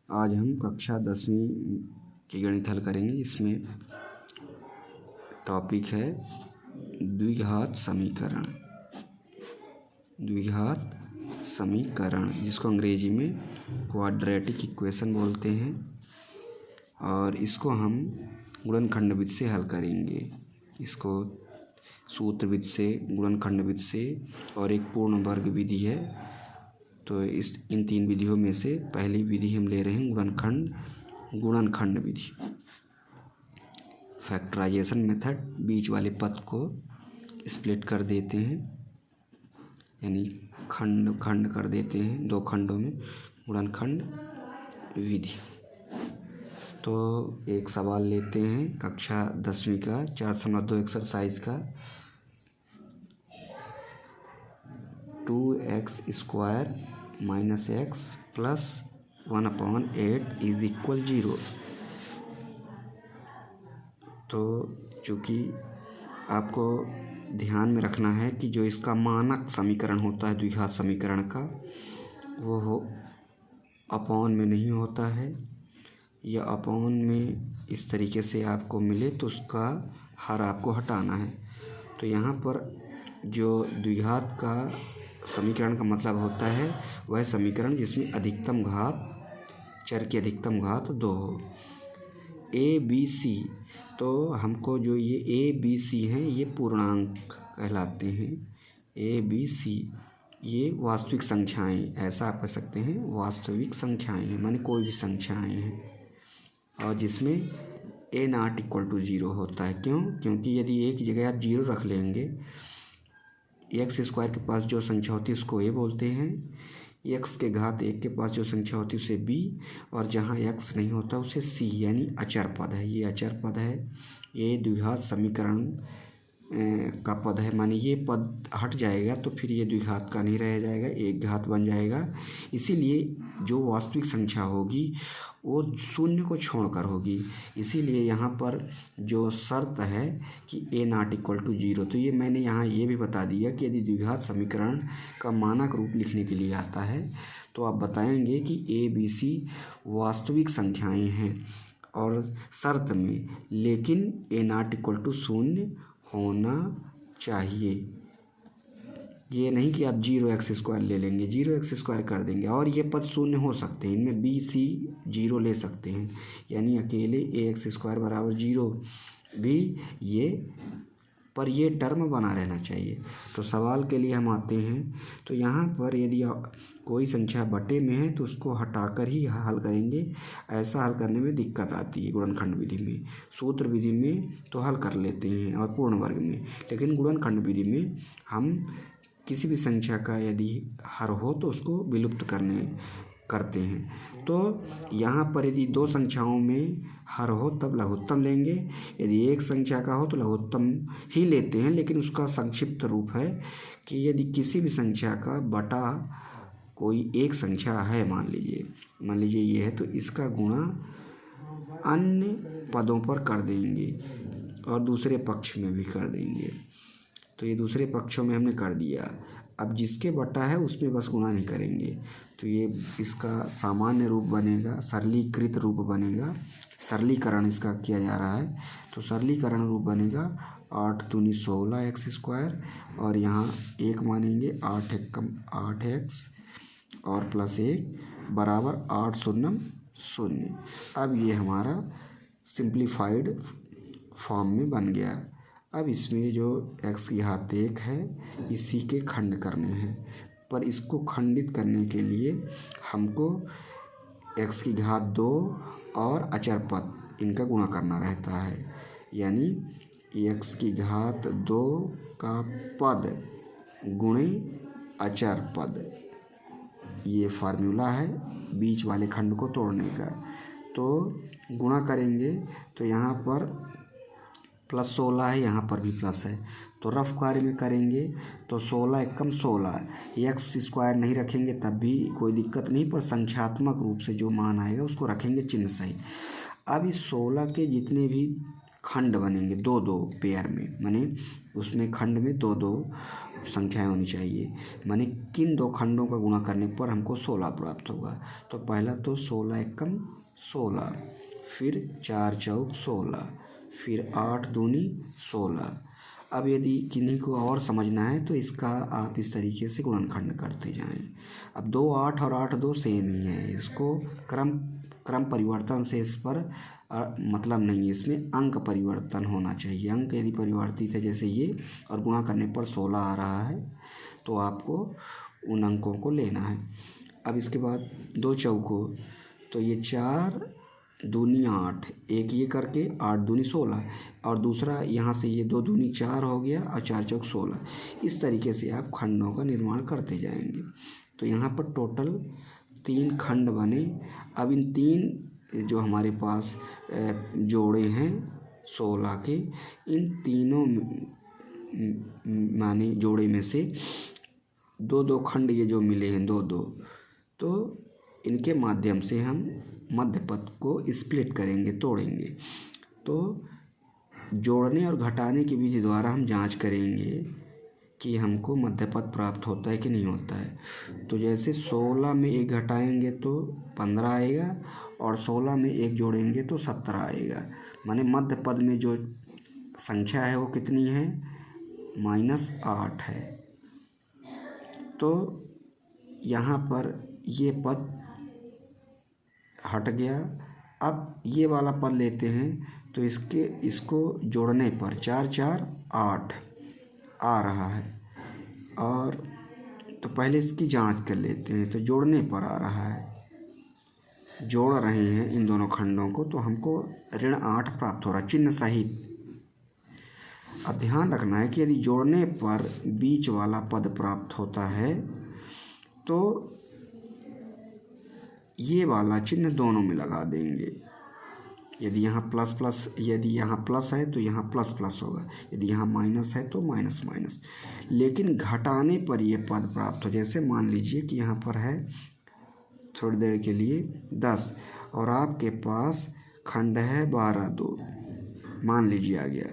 आज हम कक्षा 10वीं की गणित हल करेंगे। इसमें टॉपिक है द्विघात समीकरण। द्विघात समीकरण जिसको अंग्रेजी में क्वाड्रेटिक इक्वेशन बोलते हैं, और इसको हम गुणनखंड विधि से हल करेंगे। इसको सूत्र विधि से, गुणनखंड विधि से और एक पूर्ण वर्ग विधि है। तो इन तीन विधियों में से पहली विधि हम ले रहे हैं गुणनखंड विधि। फैक्टराइजेशन मेथड, बीच वाले पद को स्प्लिट कर देते हैं, यानी खंड खंड कर देते हैं, दो खंडों में गुणनखंड विधि। तो एक सवाल लेते हैं कक्षा 10वीं का 4.2 एक्सरसाइज का। 2x² - x + 1/8 = 0। तो चूँकि आपको ध्यान में रखना है कि जो इसका मानक समीकरण होता है द्विघात समीकरण का, वो अपॉन में नहीं होता है, या अपॉन में इस तरीके से आपको मिले तो उसका हर आपको हटाना है। तो यहाँ पर जो द्विघात का समीकरण का मतलब होता है वह समीकरण जिसमें अधिकतम घात, चर की अधिकतम घात 2 हो। ABC, तो हमको जो ये ABC हैं ये पूर्णांक कहलाते हैं। ABC ये वास्तविक संख्याएं, ऐसा आप कह सकते हैं, वास्तविक संख्याएं हैं, माने कोई भी संख्याएं हैं, और जिसमें A ≠ 0 होता है। क्यों? क्योंकि यदि एक जगह आप 0 रख लेंगे, x² के पास जो संख्या होती है उसको A बोलते हैं, x के घात 1 के पास जो संख्या होती है उसे B, और जहाँ x नहीं होता उसे C, यानी अचर पद है। ये अचर पद है, ये द्विघात समीकरण का पद है। माने ये पद हट जाएगा तो फिर ये द्विघात का नहीं रह जाएगा, एक घात बन जाएगा। इसीलिए जो वास्तविक संख्या होगी वो शून्य को छोड़कर होगी। इसीलिए यहाँ पर जो शर्त है कि A ≠ 0, तो ये मैंने यहाँ ये भी बता दिया कि यदि द्विघात समीकरण का मानक रूप लिखने के लिए आता है तो आप बताएंगे कि ABC वास्तविक संख्याएं हैं और शर्त में, लेकिन A ≠ 0 होना चाहिए। ये नहीं कि आप 0x² ले लेंगे, 0x² कर देंगे और ये पद शून्य हो सकते हैं। इनमें BC 0 ले सकते हैं, यानी अकेले AX² = 0 भी ये, पर ये टर्म बना रहना चाहिए। तो सवाल के लिए हम आते हैं। तो यहाँ पर यदि कोई संख्या बटे में है तो उसको हटाकर ही हल करेंगे। ऐसा हल करने में दिक्कत आती है गुणनखंड विधि में। सूत्र विधि में तो हल कर लेते हैं और पूर्ण वर्ग में, लेकिन गुणनखंड विधि में हम किसी भी संख्या का यदि हर हो तो उसको विलुप्त करते हैं। तो यहाँ पर यदि दो संख्याओं में हर हो तब लघुत्तम लेंगे, यदि एक संख्या का हो तो लघुत्तम ही लेते हैं, लेकिन उसका संक्षिप्त रूप है कि यदि किसी भी संख्या का बटा कोई एक संख्या है, मान लीजिए ये है, तो इसका गुणा अन्य पदों पर कर देंगे और दूसरे पक्ष में भी कर देंगे। तो ये दूसरे पक्षों में हमने कर दिया। अब जिसके बटा है उसमें बस गुणा नहीं करेंगे, तो ये इसका सामान्य रूप बनेगा, सरलीकृत रूप बनेगा। सरलीकरण इसका किया जा रहा है, तो सरलीकरण रूप बनेगा 8 दूनी 16 x², और यहाँ 1 मानेंगे, 8 × 8x और +1 = 8 शून्यम 0। अब ये हमारा सिंप्लीफाइड फॉर्म में बन गया। अब इसमें जो x की घात 1 है इसी के खंड करने हैं, पर इसको खंडित करने के लिए हमको x की घात 2 और अचर पद इनका गुणा करना रहता है, यानी x की घात 2 का पद गुणे अचर पद। ये फार्मूला है बीच वाले खंड को तोड़ने का। तो गुणा करेंगे तो यहाँ पर +16 है, यहाँ पर भी प्लस है, तो रफ कार्य में करेंगे तो 16 × 16, x² नहीं रखेंगे तब भी कोई दिक्कत नहीं, पर संख्यात्मक रूप से जो मान आएगा उसको रखेंगे चिन्ह सहित। अब इस 16 के जितने भी खंड बनेंगे 2-2 पेयर में, माने उसमें खंड में 2-2 संख्याएं होनी चाहिए। माने किन 2 खंडों का गुणा करने पर हमको 16 प्राप्त होगा। तो पहला तो 16 एकम 16, फिर 4 चौक 16, फिर 8 दूनी 16। अब यदि किन्हीं को और समझना है तो इसका आप इस तरीके से गुणनखंड करते जाएं। अब 2 8 और 8 2 सेम ही है, इसको क्रम परिवर्तन से इस पर मतलब नहीं है, इसमें अंक परिवर्तन होना चाहिए। अंक यदि परिवर्तित है जैसे ये और गुणा करने पर 16 आ रहा है तो आपको उन अंकों को लेना है। अब इसके बाद 2 चौको, तो ये 4 दूनी 8, एक ये करके 8 दूनी 16 और दूसरा यहाँ से ये 2 दूनी 4 हो गया और 4 चौक 16। इस तरीके से आप खंडों का निर्माण करते जाएंगे। तो यहाँ पर टोटल 3 खंड बने। अब इन 3 जो हमारे पास जोड़े हैं 16 के, इन तीनों माने जोड़े में से 2-2 खंड ये जो मिले हैं 2-2, तो इनके माध्यम से हम मध्य पद को स्प्लिट करेंगे, तोड़ेंगे। तो जोड़ने और घटाने की विधि द्वारा हम जांच करेंगे कि हमको मध्य पद प्राप्त होता है कि नहीं होता है। तो जैसे 16 में 1 घटाएंगे तो 15 आएगा और 16 में 1 जोड़ेंगे तो 17 आएगा। माने मध्य पद में जो संख्या है वो कितनी है, -8 है। तो यहाँ पर ये पद हट गया। अब ये वाला पद लेते हैं तो इसको जोड़ने पर 4 4 8 आ रहा है, और तो पहले इसकी जांच कर लेते हैं। तो जोड़ने पर आ रहा है, जोड़ रहे हैं इन दोनों खंडों को तो हमको -8 प्राप्त हो रहा है चिन्ह सहित। अब ध्यान रखना है कि यदि जोड़ने पर बीच वाला पद प्राप्त होता है तो ये वाला चिन्ह दोनों में लगा देंगे। यदि यहाँ प्लस प्लस, यदि यहाँ प्लस है तो यहाँ प्लस प्लस होगा, यदि यहाँ माइनस है तो माइनस माइनस। लेकिन घटाने पर ये पद प्राप्त हो, जैसे मान लीजिए कि यहाँ पर है थोड़ी देर के लिए 10 और आपके पास खंड है 12 2, मान लीजिए आ गया,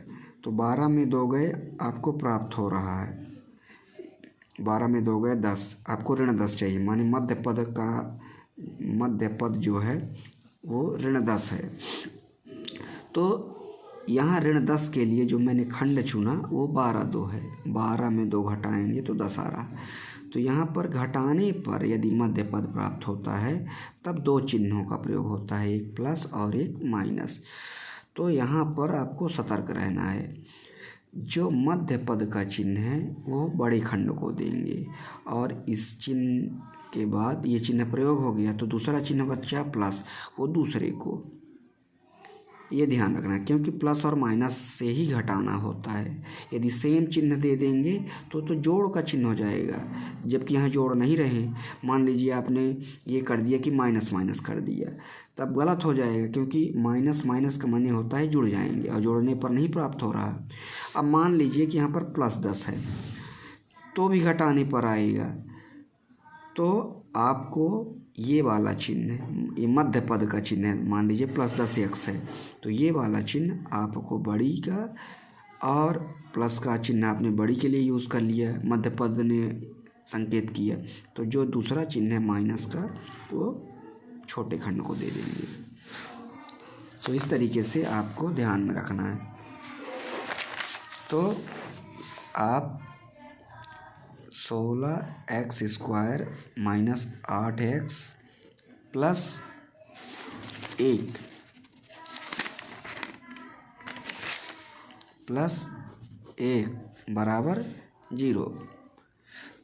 तो 12 में 2 गए आपको प्राप्त हो रहा है, 12 में 2 गए 10, आपको -10 चाहिए। माने मध्य पद जो है वो -10 है। तो यहाँ -10 के लिए जो मैंने खंड चुना वो 12 2 है, 12 में 2 घटाएंगे तो 10 आ रहा। तो यहाँ पर घटाने पर यदि मध्य पद प्राप्त होता है तब 2 चिन्हों का प्रयोग होता है, एक प्लस और एक माइनस। तो यहाँ पर आपको सतर्क रहना है। जो मध्य पद का चिन्ह है वो बड़े खंड को देंगे और इस चिन्ह के बाद ये चिन्ह प्रयोग हो गया तो दूसरा चिन्ह बचा प्लस, वो दूसरे को। ये ध्यान रखना क्योंकि प्लस और माइनस से ही घटाना होता है। यदि सेम चिन्ह दे देंगे तो जोड़ का चिन्ह हो जाएगा, जबकि यहाँ जोड़ नहीं रहे। मान लीजिए आपने ये कर दिया कि माइनस माइनस कर दिया, तब गलत हो जाएगा क्योंकि माइनस माइनस का माने होता है जुड़ जाएंगे और जोड़ने पर नहीं प्राप्त हो रहा। अब मान लीजिए कि यहाँ पर +10 है तो भी घटाने पर आएगा, तो आपको ये वाला चिन्ह, ये मध्य पद का चिन्ह है, मान लीजिए +10x है तो ये वाला चिन्ह आपको बड़ी का और प्लस का चिन्ह आपने बड़ी के लिए यूज़ कर लिया, मध्य पद ने संकेत किया, तो जो दूसरा चिन्ह है माइनस का वो छोटे खंड को दे देंगे। तो इस तरीके से आपको ध्यान में रखना है। तो आप 16x² -8x +1 बराबर 0।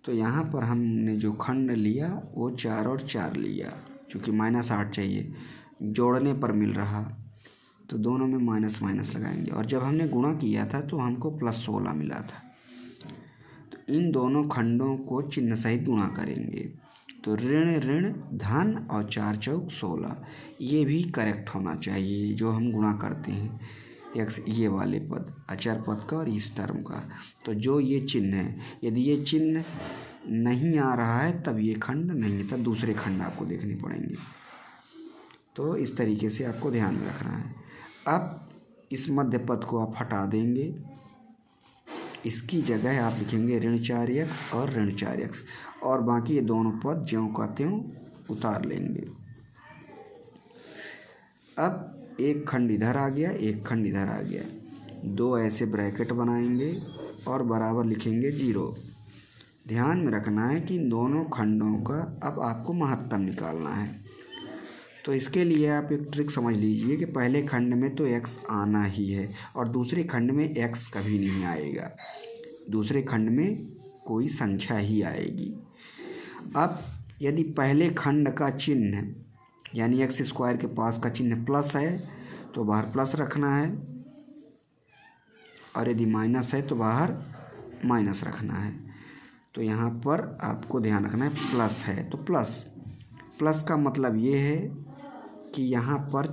तो यहाँ पर हमने जो खंड लिया वो 4 और 4 लिया, चूँकि -8 चाहिए, जोड़ने पर मिल रहा तो दोनों में माइनस माइनस लगाएंगे। और जब हमने गुणा किया था तो हमको +16 मिला था, तो इन दोनों खंडों को चिन्ह सहित गुणा करेंगे। तो ऋण ऋण धन और 4 चौक 16, ये भी करेक्ट होना चाहिए जो हम गुणा करते हैं एक्स, ये वाले पद अचर पद का और इस टर्म का। तो जो ये चिन्ह है, यदि ये चिन्ह नहीं आ रहा है तब ये खंड नहीं है, तब दूसरे खंड आपको देखने पड़ेंगे। तो इस तरीके से आपको ध्यान में रखना है। अब इस मध्य पद को आप हटा देंगे, इसकी जगह आप लिखेंगे ऋण 4x और ऋण 4x, और बाकी ये दोनों पद ज्यों का त्यों उतार लेंगे। अब एक खंड इधर आ गया, एक खंड इधर आ गया, दो ऐसे ब्रैकेट बनाएंगे और बराबर लिखेंगे 0। ध्यान में रखना है कि दोनों खंडों का अब आपको महत्तम निकालना है। तो इसके लिए आप एक ट्रिक समझ लीजिए कि पहले खंड में तो x आना ही है और दूसरे खंड में x कभी नहीं आएगा, दूसरे खंड में कोई संख्या ही आएगी। अब यदि पहले खंड का चिन्ह यानी x स्क्वायर के पास का चिन्ह प्लस है तो बाहर प्लस रखना है, और यदि माइनस है तो बाहर माइनस रखना है। तो यहाँ पर आपको ध्यान रखना है प्लस है तो प्लस, प्लस का मतलब ये है कि यहाँ पर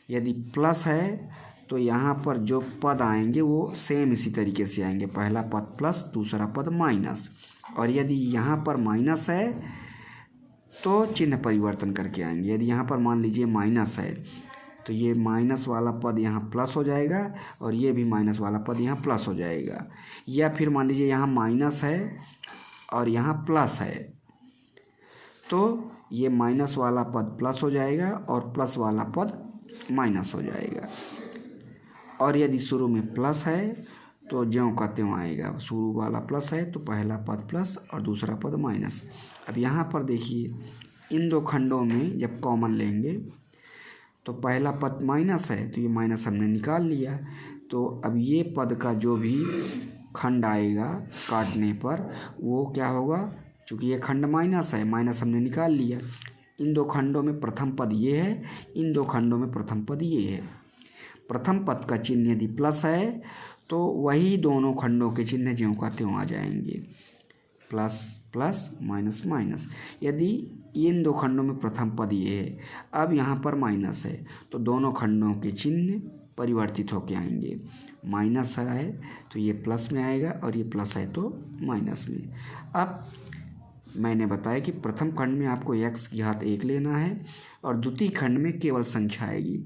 यदि प्लस है तो यहाँ पर जो पद आएंगे वो सेम इसी तरीके से आएंगे, पहला पद प्लस दूसरा पद माइनस, और यदि यहाँ पर माइनस है तो चिन्ह परिवर्तन करके आएंगे। यदि यहाँ पर मान लीजिए माइनस है तो ये माइनस वाला पद यहाँ प्लस हो जाएगा और ये भी माइनस वाला पद यहाँ प्लस हो जाएगा, या फिर मान लीजिए यहाँ माइनस है और यहाँ प्लस है तो ये माइनस वाला पद प्लस हो जाएगा और प्लस वाला पद माइनस हो जाएगा। और यदि शुरू में प्लस है तो ज्यों का त्यों आएगा, शुरू वाला प्लस है तो पहला पद प्लस और दूसरा पद माइनस। अब यहाँ पर देखिए इन दो खंडों में जब कॉमन लेंगे तो पहला पद माइनस है तो ये माइनस हमने निकाल लिया, तो अब ये पद का जो भी खंड आएगा काटने पर वो क्या होगा, चूँकि ये खंड माइनस है, माइनस हमने निकाल लिया। इन दो खंडों में प्रथम पद ये है, इन दो खंडों में प्रथम पद ये है। प्रथम पद का चिन्ह यदि प्लस है तो वही दोनों खंडों के चिन्ह ज्यों का त्यों आ जाएंगे, प्लस प्लस माइनस माइनस। यदि इन दो खंडों में प्रथम पद ये है, अब यहाँ पर माइनस है तो दोनों खंडों के चिन्ह परिवर्तित होके आएंगे, माइनस है तो ये प्लस में आएगा और ये प्लस है तो माइनस में। अब मैंने बताया कि प्रथम खंड में आपको x की घात 1 लेना है और द्वितीय खंड में केवल संख्या आएगी।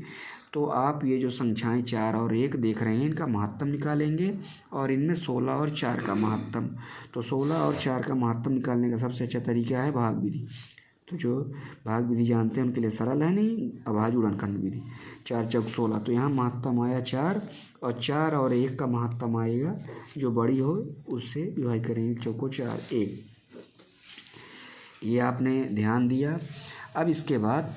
तो आप ये जो संख्याएं 4 और 1 देख रहे हैं इनका महत्तम निकालेंगे और इनमें 16 और 4 का महत्तम। तो 16 और 4 का महत्तम निकालने का सबसे अच्छा तरीका है भाग विधि। तो जो भाग विधि जानते हैं उनके लिए सरल है, नहीं अभाज्य गुणनखंड विधि। 4 चौक 16, तो यहाँ महत्तम आया 4 और 4 और 1 का महत्तम आएगा जो बड़ी हो उससे विभाजित करेंगे, चौको 4 1। ये आपने ध्यान दिया। अब इसके बाद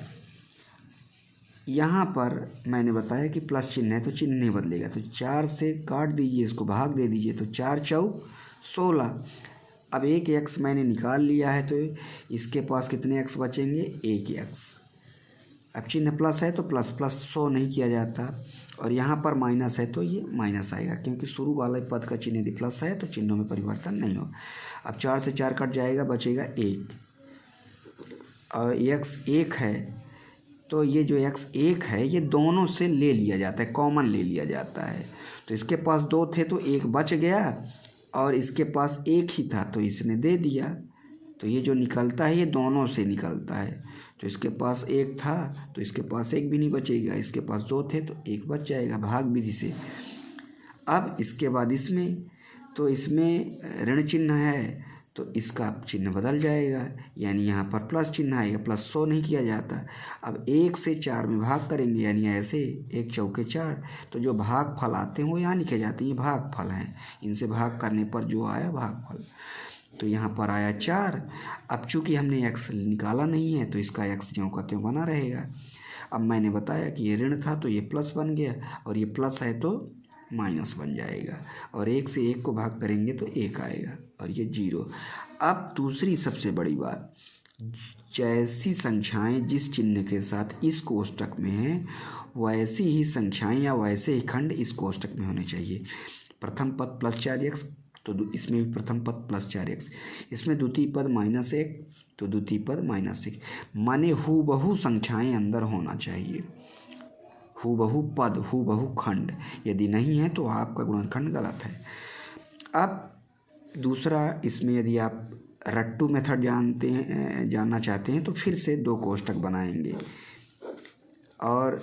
यहाँ पर मैंने बताया कि प्लस चिन्ह है तो चिन्ह नहीं बदलेगा, तो 4 से काट दीजिए, इसको भाग दे दीजिए, तो 4 चौक 16। अब एक x मैंने निकाल लिया है तो इसके पास कितने x बचेंगे, एक x। अब चिन्ह प्लस है तो प्लस प्लस शो नहीं किया जाता, और यहाँ पर माइनस है तो ये माइनस आएगा क्योंकि शुरू वाले पद का चिन्ह यदि प्लस है तो चिन्हों में परिवर्तन नहीं हो। अब 4 से 4 कट जाएगा, बचेगा 1 और x 1 है तो ये जो x 1 है ये दोनों से ले लिया जाता है, कॉमन ले लिया जाता है। तो इसके पास 2 थे तो 1 बच गया और इसके पास 1 ही था तो इसने दे दिया, तो ये जो निकलता है ये दोनों से निकलता है। तो इसके पास 1 था तो इसके पास 1 भी नहीं बचेगा, इसके पास 2 थे तो 1 बच जाएगा भाग विधि से। अब इसके बाद इसमें ऋण चिन्ह है तो इसका चिन्ह बदल जाएगा, यानी यहाँ पर प्लस चिन्ह आएगा, प्लस शो नहीं किया जाता। अब 1 से 4 में भाग करेंगे, यानी ऐसे 1 चौके 4, तो जो भाग फल आते हैं वो यहाँ लिखे जाते हैं, ये भाग फल हैं, इनसे भाग करने पर जो आया भाग फल। तो यहाँ पर आया 4। अब चूँकि हमने x निकाला नहीं है तो इसका x ज्यों का त्यों बना रहेगा। अब मैंने बताया कि ये ऋण था तो ये प्लस बन गया और ये प्लस है तो माइनस बन जाएगा, और 1 से 1 को भाग करेंगे तो 1 आएगा और ये 0। अब दूसरी सबसे बड़ी बात, जैसी संख्याएं जिस चिन्ह के साथ इस कोष्टक में हैं वैसी ही संख्याएं या वैसे ही खंड इस कोष्टक में होने चाहिए। प्रथम पद प्लस 4x तो इसमें भी प्रथम पद प्लस 4x, इसमें द्वितीय पद -1 तो द्वितीय पद -1, माने हूबहू संख्याएं अंदर होना चाहिए, हूबहू पद हूबहू खंड। यदि नहीं है तो आपका गुणनखंड गलत है। अब दूसरा, इसमें यदि आप रट्टू मेथड जानना चाहते हैं तो फिर से 2 कोष्टक बनाएंगे और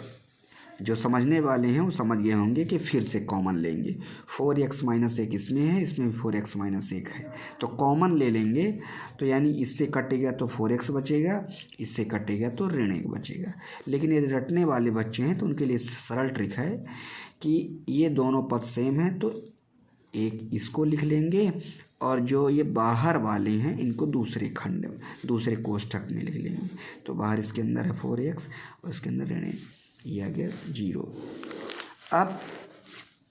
जो समझने वाले हैं वो समझ गए होंगे कि फिर से कॉमन लेंगे। 4x माइनस 1 इसमें है, इसमें भी 4x माइनस 1 है, तो कॉमन ले लेंगे। तो यानी इससे कटेगा तो 4x बचेगा, इससे कटेगा तो ऋण 1 बचेगा। लेकिन यदि रटने वाले बच्चे हैं तो उनके लिए सरल ट्रिक है कि ये दोनों पद सेम हैं तो एक इसको लिख लेंगे और जो ये बाहर वाले हैं इनको दूसरे खंड दूसरे कोष्ठक में लिख लेंगे। तो बाहर इसके अंदर है 4x और इसके अंदर ऋण 1, ये आ गया 0। अब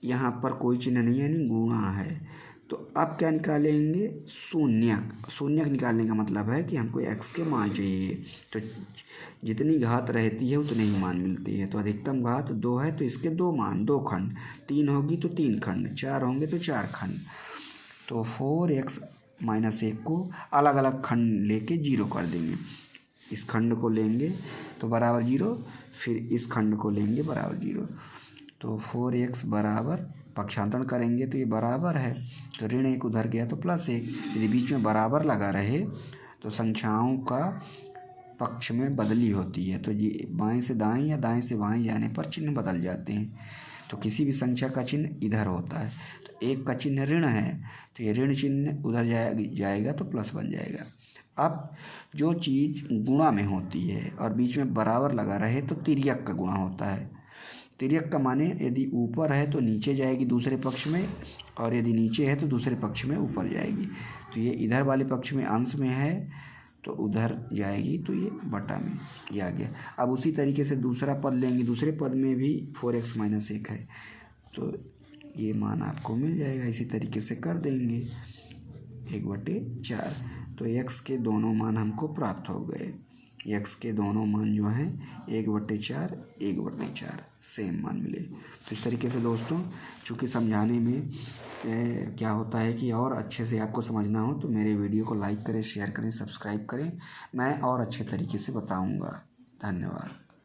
यहाँ पर कोई चिन्ह नहीं है, यानी गुणा है। तो अब क्या निकालेंगे? शून्यक। शून्यक निकालने का मतलब है कि हमको x के मान चाहिए। तो जितनी घात रहती है उतने ही मान मिलती है। तो अधिकतम घात 2 है तो इसके 2 मान, 2 खंड, 3 होगी तो 3 खंड, 4 होंगे तो 4 खंड। तो 4x माइनस 1 को अलग अलग खंड लेके 0 कर देंगे। इस खंड को लेंगे तो बराबर 0, फिर इस खंड को लेंगे बराबर 0। तो 4x बराबर पक्षांतरण करेंगे तो ये बराबर है, तो ऋण 1 उधर गया तो प्लस 1। यदि बीच में बराबर लगा रहे तो संख्याओं का पक्ष में बदली होती है। तो ये बाएं से दाएं या दाएं से बाएं जाने पर चिन्ह बदल जाते हैं। तो किसी भी संख्या का चिन्ह इधर होता है। तो 1 का चिन्ह ऋण है तो ये ऋण चिन्ह उधर जाएगा तो प्लस बन जाएगा। अब जो चीज़ गुणा में होती है और बीच में बराबर लगा रहे तो तिर्यक का गुणा होता है। तिर्यक का माने यदि ऊपर है तो नीचे जाएगी दूसरे पक्ष में, और यदि नीचे है तो दूसरे पक्ष में ऊपर जाएगी। तो ये इधर वाले पक्ष में अंश में है तो उधर जाएगी, तो ये बटा में ये आ गया। अब उसी तरीके से दूसरा पद लेंगे, दूसरे पद में भी 4x माइनस 1 है तो ये मान आपको मिल जाएगा। इसी तरीके से कर देंगे 1/4। तो x के दोनों मान हमको प्राप्त हो गए। x के दोनों मान जो हैं 1/4, 1/4 सेम मान मिले। तो इस तरीके से दोस्तों, चूँकि समझाने में क्या होता है कि और अच्छे से आपको समझना हो तो मेरे वीडियो को लाइक करें, शेयर करें, सब्सक्राइब करें। मैं और अच्छे तरीके से बताऊंगा। धन्यवाद।